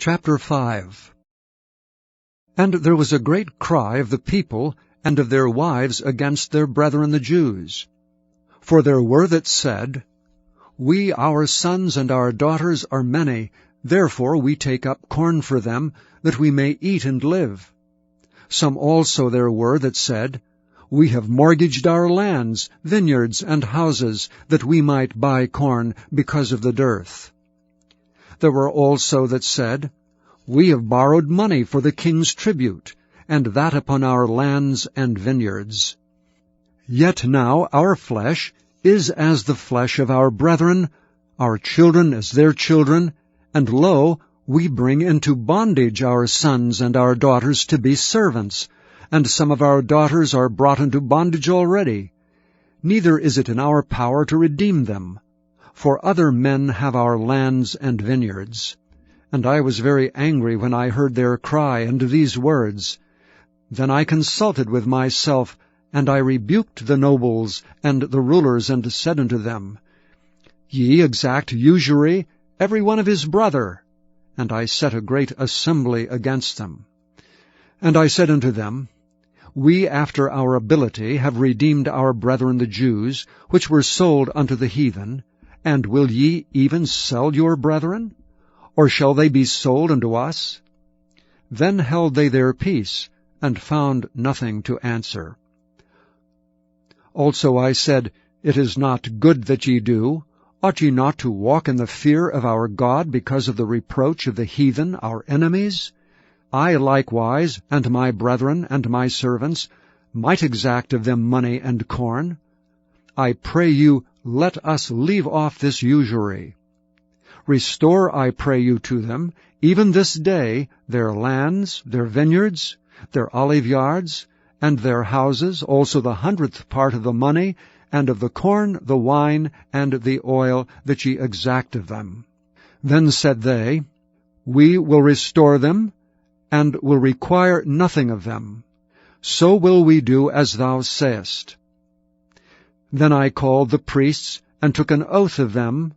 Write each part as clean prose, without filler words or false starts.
Chapter 5. And there was a great cry of the people and of their wives against their brethren the Jews. For there were that said, We, our sons and our daughters, are many, therefore we take up corn for them, that we may eat and live. Some also there were that said, We have mortgaged our lands, vineyards, and houses, that we might buy corn, because of the dearth. There were also that said, We have borrowed money for the king's tribute, and that upon our lands and vineyards. Yet now our flesh is as the flesh of our brethren, our children as their children, and lo, we bring into bondage our sons and our daughters to be servants, and some of our daughters are brought into bondage already. Neither is it in our power to redeem them, for other men have our lands and vineyards. And I was very angry when I heard their cry and these words. Then I consulted with myself, and I rebuked the nobles and the rulers, and said unto them, Ye exact usury, every one of his brother. And I set a great assembly against them. And I said unto them, We after our ability have redeemed our brethren the Jews, which were sold unto the heathen, and will ye even sell your brethren? Or shall they be sold unto us? Then held they their peace, and found nothing to answer. Also I said, It is not good that ye do. Ought ye not to walk in the fear of our God, because of the reproach of the heathen, our enemies? I likewise, and my brethren, and my servants, might exact of them money and corn. I pray you, let us leave off this usury. Restore, I pray you, to them, even this day, their lands, their vineyards, their olive yards, and their houses, also the 100th part of the money, and of the corn, the wine, and the oil, that ye exact of them. Then said they, We will restore them, and will require nothing of them. So will we do as thou sayest. Then I called the priests, and took an oath of them,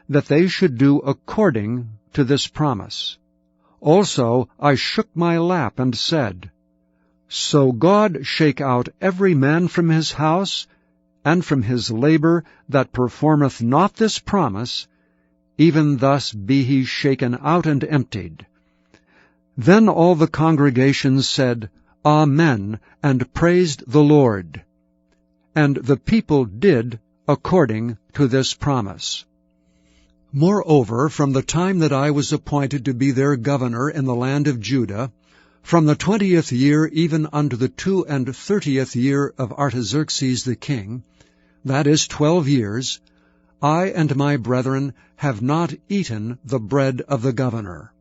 that they should do according to this promise. Also I shook my lap, and said, So God shake out every man from his house, and from his labor, that performeth not this promise, even thus be he shaken out and emptied. Then all the congregation said, Amen, and praised the Lord. And the people did according to this promise. Moreover, from the time that I was appointed to be their governor in the land of Judah, from the 20th year even unto the 32nd year of Artaxerxes the king, that is 12 years, I and my brethren have not eaten the bread of the governor.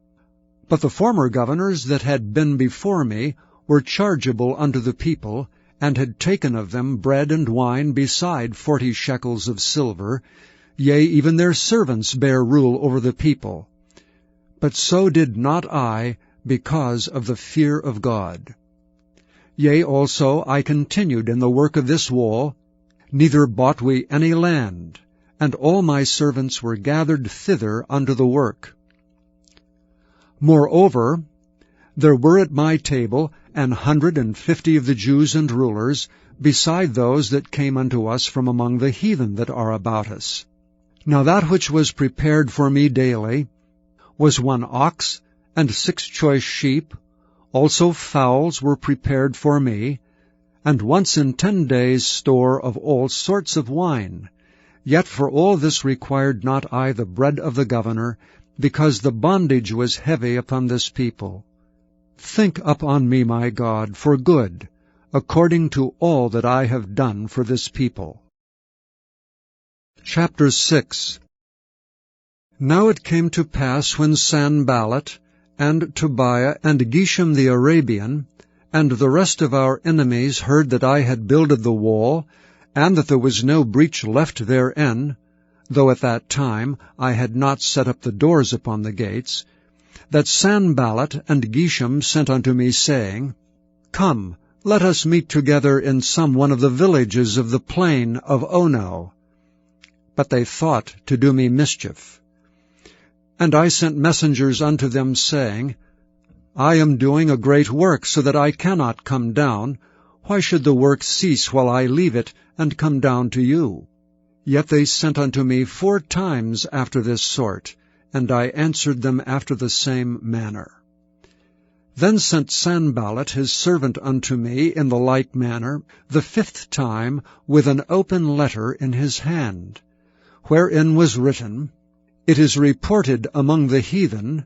But the former governors that had been before me were chargeable unto the people, and had taken of them bread and wine beside 40 shekels of silver, yea, even their servants bare rule over the people. But so did not I, because of the fear of God. Yea, also I continued in the work of this wall, neither bought we any land, and all my servants were gathered thither unto the work. Moreover, there were at my table 150 of the Jews and rulers, beside those that came unto us from among the heathen that are about us. Now that which was prepared for me daily was 1 ox, and 6 choice sheep, also fowls were prepared for me, and once in 10 days' store of all sorts of wine. Yet for all this required not I the bread of the governor, because the bondage was heavy upon this people. Think upon me, my God, for good, according to all that I have done for this people. Chapter 6. Now it came to pass, when Sanballat, and Tobiah, and Geshem the Arabian, and the rest of our enemies heard that I had builded the wall, and that there was no breach left therein, though at that time I had not set up the doors upon the gates, that Sanballat and Geshem sent unto me, saying, Come, let us meet together in some one of the villages of the plain of Ono. But they thought to do me mischief. And I sent messengers unto them, saying, I am doing a great work, so that I cannot come down. Why should the work cease while I leave it, and come down to you? Yet they sent unto me 4 times after this sort, and I answered them after the same manner. Then sent Sanballat his servant unto me in the like manner, the 5th time, with an open letter in his hand, wherein was written, It is reported among the heathen,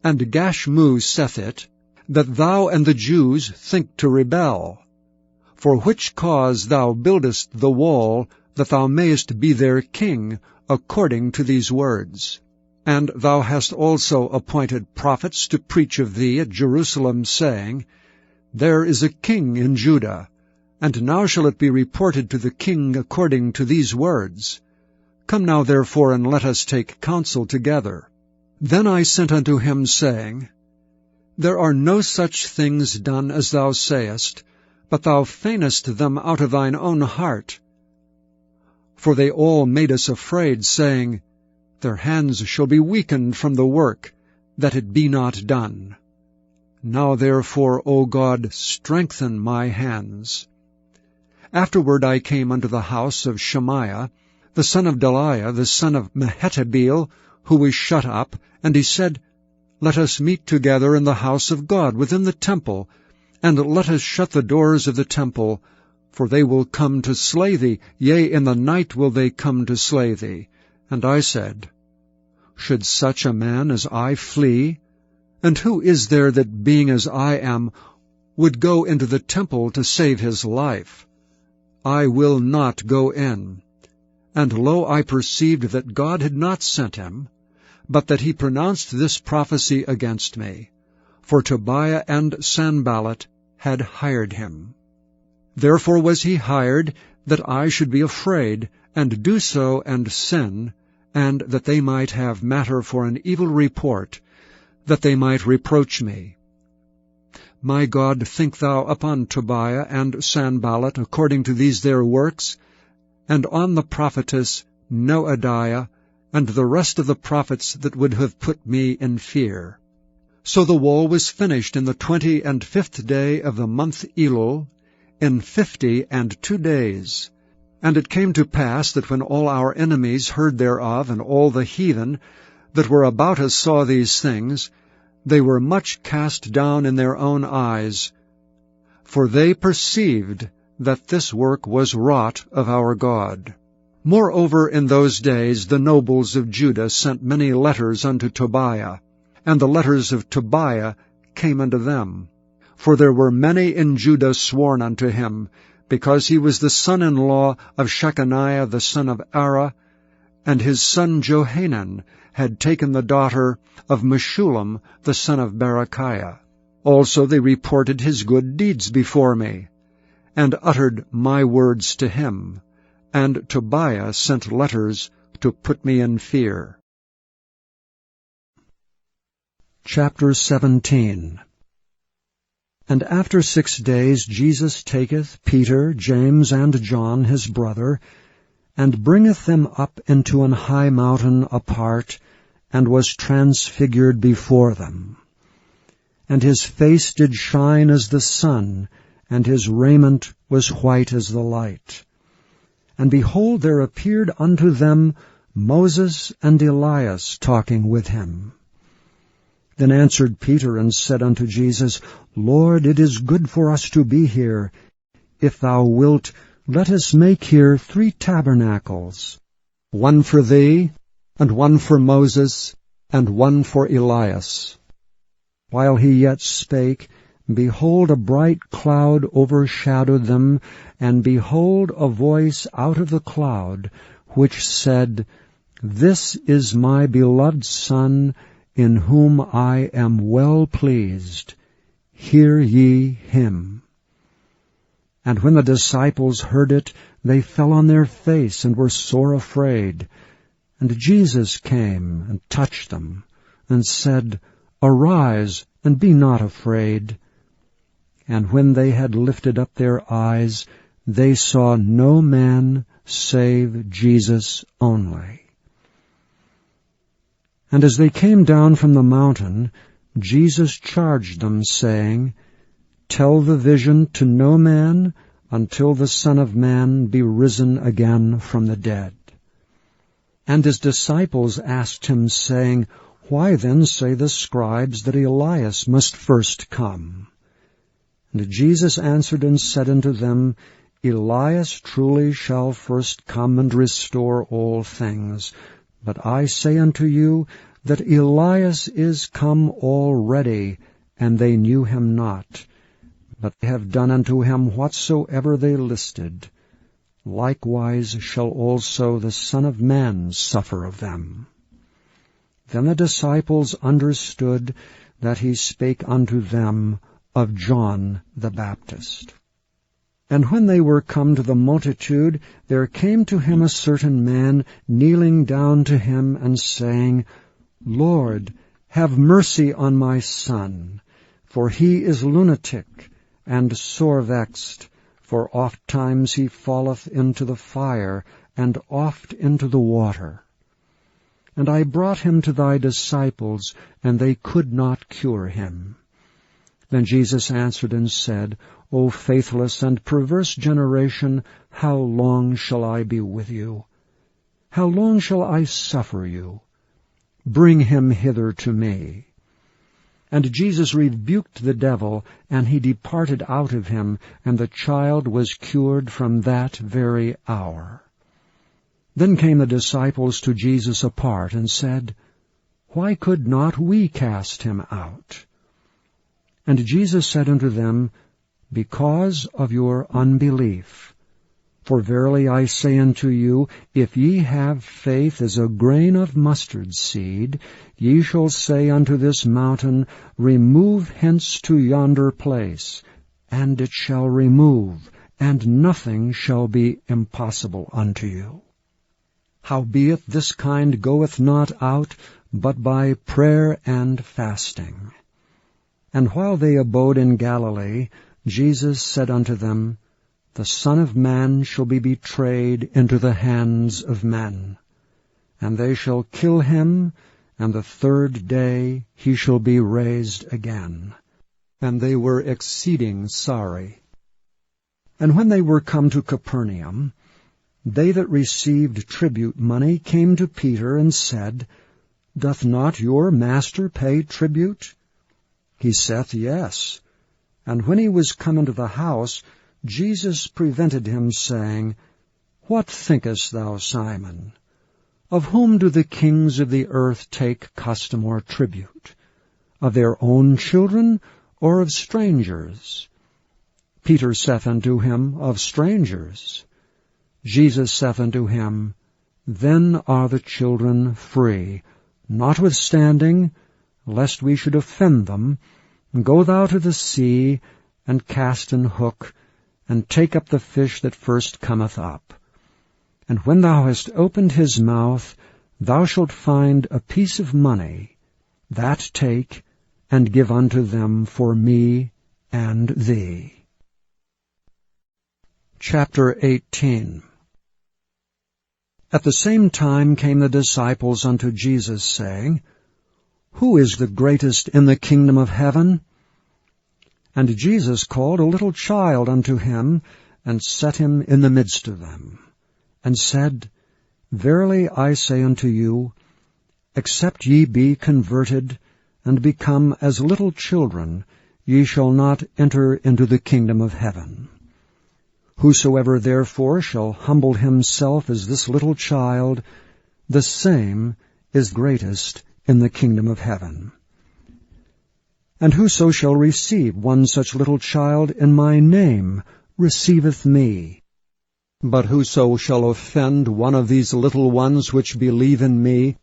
and Gashmu saith it, that thou and the Jews think to rebel. For which cause thou buildest the wall, that thou mayest be their king, according to these words. And thou hast also appointed prophets to preach of thee at Jerusalem, saying, There is a king in Judah, and now shall it be reported to the king according to these words. Come now therefore, and let us take counsel together. Then I sent unto him, saying, There are no such things done as thou sayest, but thou feignest them out of thine own heart. For they all made us afraid, saying, Their hands shall be weakened from the work, that it be not done. Now therefore, O God, strengthen my hands. Afterward I came unto the house of Shemaiah, the son of Delaiah, the son of Mehetabeel, who was shut up, and he said, Let us meet together in the house of God within the temple, and let us shut the doors of the temple, for they will come to slay thee, yea, in the night will they come to slay thee. And I said, Should such a man as I flee? And who is there that, being as I am, would go into the temple to save his life? I will not go in. And lo, I perceived that God had not sent him, but that he pronounced this prophecy against me. For Tobiah and Sanballat had hired him. Therefore was he hired, that I should be afraid, and do so and sin, and that they might have matter for an evil report, that they might reproach me. My God, think thou upon Tobiah and Sanballat according to these their works, and on the prophetess Noadiah, and the rest of the prophets that would have put me in fear. So the wall was finished in the 25th day of the month Elul, in 52 days. And it came to pass that when all our enemies heard thereof, and all the heathen that were about us saw these things, they were much cast down in their own eyes, for they perceived that this work was wrought of our God. Moreover, in those days the nobles of Judah sent many letters unto Tobiah, and the letters of Tobiah came unto them. For there were many in Judah sworn unto him, because he was the son-in-law of Shechaniah the son of Ara, and his son Johanan had taken the daughter of Meshullam the son of Berechiah. Also they reported his good deeds before me, and uttered my words to him, and Tobiah sent letters to put me in fear. Chapter 17. And after 6 days Jesus taketh Peter, James, and John his brother, and bringeth them up into an high mountain apart, and was transfigured before them. And his face did shine as the sun, and his raiment was white as the light. And behold, there appeared unto them Moses and Elias talking with him. Then answered Peter and said unto Jesus, Lord, it is good for us to be here. If thou wilt, let us make here 3 tabernacles, one for thee, and one for Moses, and one for Elias. While he yet spake, behold, a bright cloud overshadowed them, and behold, a voice out of the cloud, which said, This is my beloved Son, in whom I am well pleased. Hear ye him. And when the disciples heard it, they fell on their face, and were sore afraid. And Jesus came and touched them, and said, Arise, and be not afraid. And when they had lifted up their eyes, they saw no man save Jesus only. And as they came down from the mountain, Jesus charged them, saying, Tell the vision to no man until the Son of Man be risen again from the dead. And his disciples asked him, saying, Why then say the scribes that Elias must first come? And Jesus answered and said unto them, Elias truly shall first come and restore all things. But I say unto you that Elias is come already, and they knew him not. But they have done unto him whatsoever they listed. Likewise shall also the Son of Man suffer of them. Then the disciples understood that he spake unto them of John the Baptist. And when they were come to the multitude, there came to him a certain man, kneeling down to him, and saying, Lord, have mercy on my son, for he is lunatic, and sore vexed, for oft times he falleth into the fire, and oft into the water. And I brought him to thy disciples, and they could not cure him. Then Jesus answered and said, O faithless and perverse generation, how long shall I be with you? How long shall I suffer you? Bring him hither to me. And Jesus rebuked the devil, and he departed out of him, and the child was cured from that very hour. Then came the disciples to Jesus apart, and said, Why could not we cast him out? And Jesus said unto them, Because of your unbelief. For verily I say unto you, if ye have faith as a grain of mustard seed, ye shall say unto this mountain, Remove hence to yonder place, and it shall remove, and nothing shall be impossible unto you. Howbeit this kind goeth not out, but by prayer and fasting. And while they abode in Galilee, Jesus said unto them, The Son of Man shall be betrayed into the hands of men, and they shall kill him, and the third day he shall be raised again. And they were exceeding sorry. And when they were come to Capernaum, they that received tribute money came to Peter and said, Doth not your master pay tribute? He saith, Yes. And when he was come into the house, Jesus prevented him, saying, What thinkest thou, Simon? Of whom do the kings of the earth take custom or tribute? Of their own children, or of strangers? Peter saith unto him, Of strangers. Jesus saith unto him, Then are the children free. Notwithstanding, lest we should offend them, go thou to the sea, and cast an hook, and take up the fish that first cometh up. And when thou hast opened his mouth, thou shalt find a piece of money. That take, and give unto them for me and thee. Chapter 18. At the same time came the disciples unto Jesus, saying, Who is the greatest in the kingdom of heaven? And Jesus called a little child unto him, and set him in the midst of them, and said, Verily I say unto you, except ye be converted, and become as little children, ye shall not enter into the kingdom of heaven. Whosoever therefore shall humble himself as this little child, the same is greatest in the kingdom of heaven. And whoso shall receive one such little child in my name receiveth me. But whoso shall offend one of these little ones which believe in me,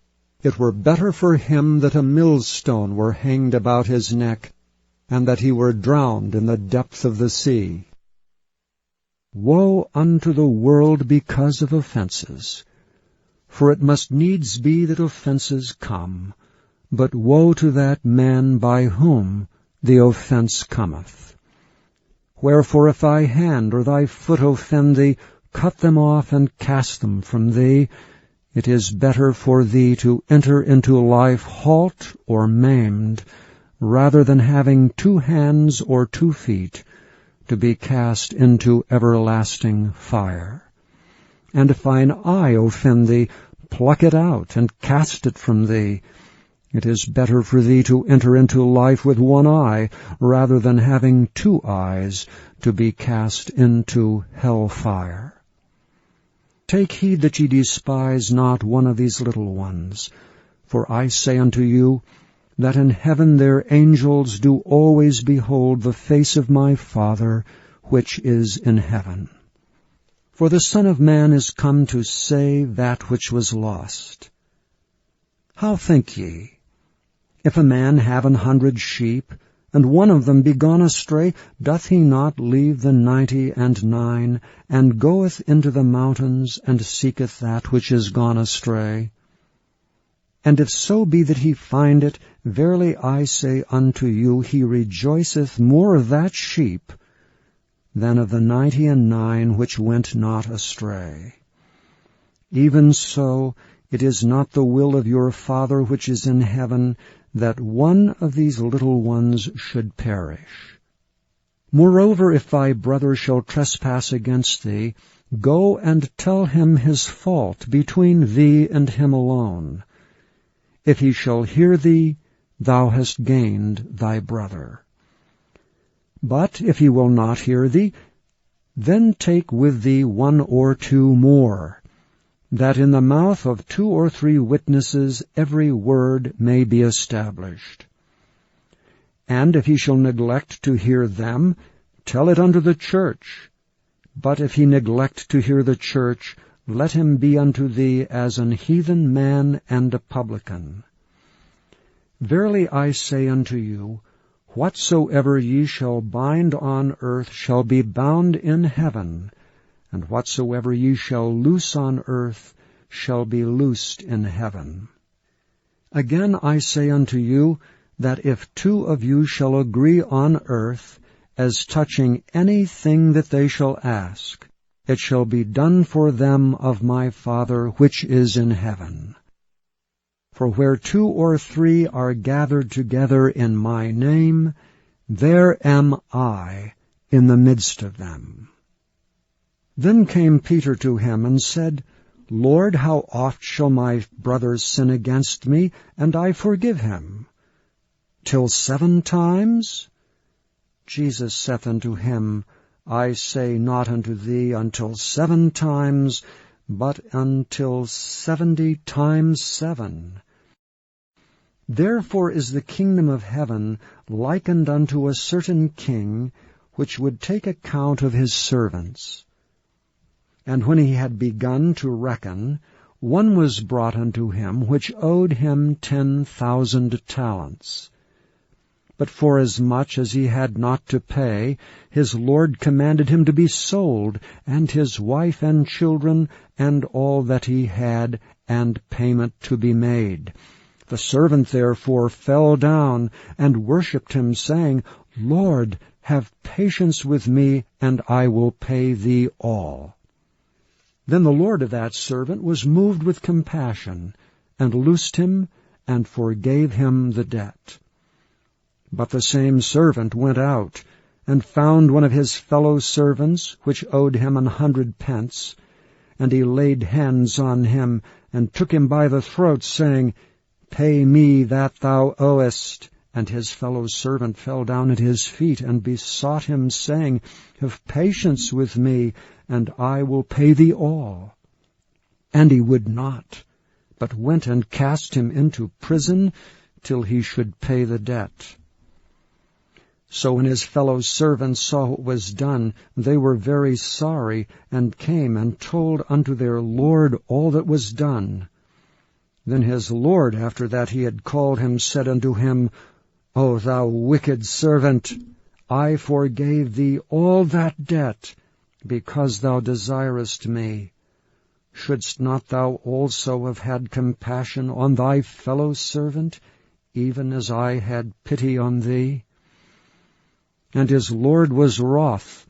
it were better for him that a millstone were hanged about his neck, and that he were drowned in the depth of the sea. Woe unto the world because of offenses! For it must needs be that offenses come, but woe to that man by whom the offense cometh. Wherefore if thy hand or thy foot offend thee, cut them off and cast them from thee. It is better for thee to enter into life halt or maimed, rather than having 2 hands or 2 feet, to be cast into everlasting fire. And if thine eye offend thee, pluck it out, and cast it from thee. It is better for thee to enter into life with 1 eye, rather than having 2 eyes, to be cast into hell fire. Take heed that ye despise not one of these little ones. For I say unto you, that in heaven their angels do always behold the face of my Father, which is in heaven. For the Son of Man is come to save that which was lost. How think ye? If a man have 100 sheep, and one of them be gone astray, doth he not leave the 99, and goeth into the mountains, and seeketh that which is gone astray? And if so be that he find it, verily I say unto you, he rejoiceth more of that sheep than of the 99 which went not astray. Even so, it is not the will of your Father which is in heaven, that one of these little ones should perish. Moreover, if thy brother shall trespass against thee, go and tell him his fault between thee and him alone. If he shall hear thee, thou hast gained thy brother. But if he will not hear thee, then take with thee 1 or 2 more, that in the mouth of 2 or 3 witnesses every word may be established. And if he shall neglect to hear them, tell it unto the church. But if he neglect to hear the church, let him be unto thee as an heathen man and a publican. Verily I say unto you, whatsoever ye shall bind on earth shall be bound in heaven, and whatsoever ye shall loose on earth shall be loosed in heaven. Again I say unto you, that if 2 of you shall agree on earth, as touching anything that they shall ask, it shall be done for them of my Father which is in heaven. For where 2 or 3 are gathered together in my name, there am I in the midst of them. Then came Peter to him and said, Lord, how oft shall my brother sin against me, and I forgive him? Till 7 times? Jesus saith unto him, I say not unto thee until 7 times, but until 70 times 7. Therefore is the kingdom of heaven likened unto a certain king, which would take account of his servants. And when he had begun to reckon, one was brought unto him, which owed him 10,000 talents. But forasmuch as he had not to pay, his Lord commanded him to be sold, and his wife and children, and all that he had, and payment to be made. The servant therefore fell down, and worshipped him, saying, Lord, have patience with me, and I will pay thee all. Then the Lord of that servant was moved with compassion, and loosed him, and forgave him the debt. But the same servant went out, and found one of his fellow servants, which owed him 100 pence, and he laid hands on him, and took him by the throat, saying, Pay me that thou owest. And his fellow servant fell down at his feet, and besought him, saying, Have patience with me, and I will pay thee all. And he would not, but went and cast him into prison, till he should pay the debt. So when his fellow servants saw what was done, they were very sorry, and came and told unto their Lord all that was done. Then his Lord, after that he had called him, said unto him, O thou wicked servant, I forgave thee all that debt, because thou desirest me. Shouldst not thou also have had compassion on thy fellow servant, even as I had pity on thee? And his Lord was wroth,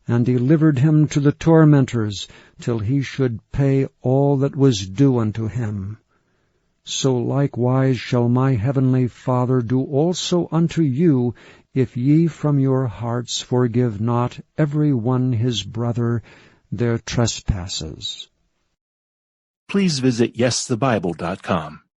and delivered him to the tormentors, till he should pay all that was due unto him. So likewise shall my heavenly Father do also unto you, if ye from your hearts forgive not every one his brother their trespasses. Please visit YesTheBible.com.